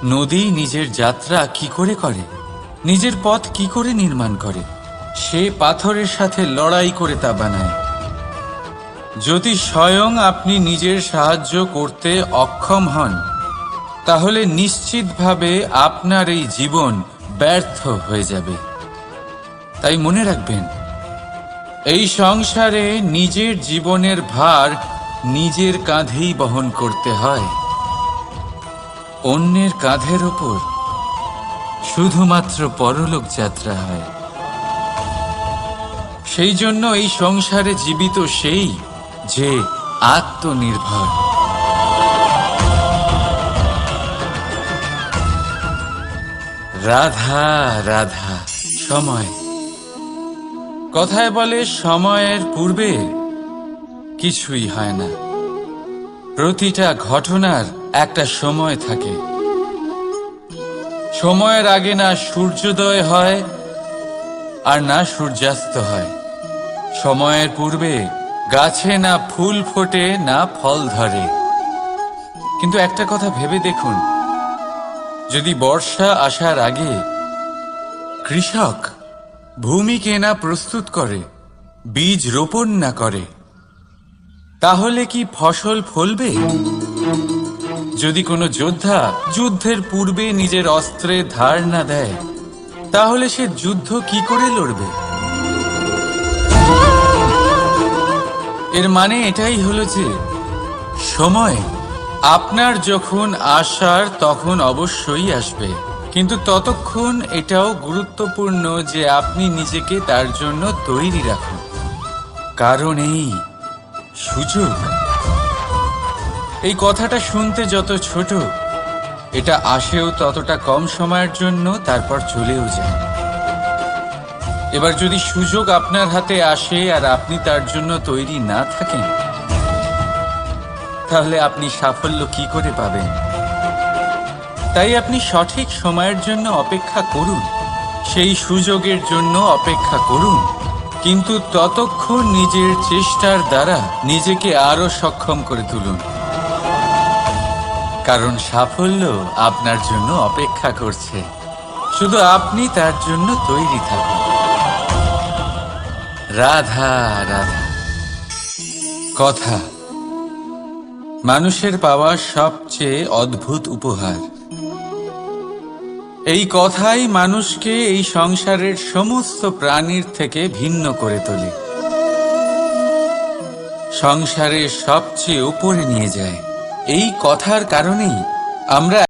নদী নিজের যাত্রা কি করে করে, নিজের পথ কি করে নির্মাণ করে, সে পাথরের সাথে লড়াই করে তা বানায়। যদি স্বয়ং আপনি নিজের সাহায্য করতে অক্ষম হন, তাহলে নিশ্চিতভাবে আপনার এই জীবন ব্যর্থ হয়ে যাবে। তাই মনে রাখবেন, এই সংসারে নিজের জীবনের ভার নিজের কাঁধেই বহন করতে হয়। অন্যের কাঁধের ওপর শুধুমাত্র পরলোক যাত্রা হয়। সেই জন্য এই সংসারে জীবিত সেই যে আত্মনির্ভর। রাধা রাধা। সময়, কথায় বলে সময়ের পূর্বে কিছুই হয় না। প্রতিটা ঘটনার একটা সময় থাকে। সময়ের আগে না সূর্যোদয় হয় আর না সূর্যাস্ত হয়। সময়ের পূর্বে গাছে না ফুল ফোটে না ফল ধরে। কিন্তু একটা কথা ভেবে দেখুন, যদি বর্ষা আসার আগে কৃষক ভূমিকে না প্রস্তুত করে, বীজ রোপণ না করে, তাহলে কি ফসল ফলবে? যদি কোনো যোদ্ধা যুদ্ধের পূর্বে নিজের অস্ত্রে ধার না দেয়, তাহলে সে যুদ্ধ কি করে লড়বে? এর মানে এটাই হলো যে সময় আপনার যখন আসার তখন অবশ্যই আসবে, কিন্তু ততক্ষণ এটাও গুরুত্বপূর্ণ যে আপনি নিজেকে তার জন্য তৈরি রাখুন। কারণ এই সুযোগ, এই কথাটা শুনতে যত ছোট, এটা আসেও ততটা কম সময়ের জন্য, তারপর চলেও যায়। এবার যদি সুযোগ আপনার হাতে আসে আর আপনি তার জন্য তৈরি না থাকেন, তাহলে আপনি সাফল্য কি করে পাবেন? তাই আপনি সঠিক সময়ের জন্য অপেক্ষা করুন, সেই সুযোগের জন্য অপেক্ষা করুন, কিন্তু ততক্ষণ নিজের চেষ্টার দ্বারা নিজেকে আরো সক্ষম করে তুলুন। কারণ সাফল্য আপনার জন্য অপেক্ষা করছে, শুধু আপনি তার জন্য তৈরি থাকুন। রাধা রাধা। কথা মানুষের পাওয়া সবচেয়ে অদ্ভুত উপহার। এই কথাই মানুষকে এই সংসারের সমস্ত প্রাণীর থেকে ভিন্ন করে তোলে, সংসারের সবচেয়ে উপরে নিয়ে যায়। এই কথার কারণেই আমরা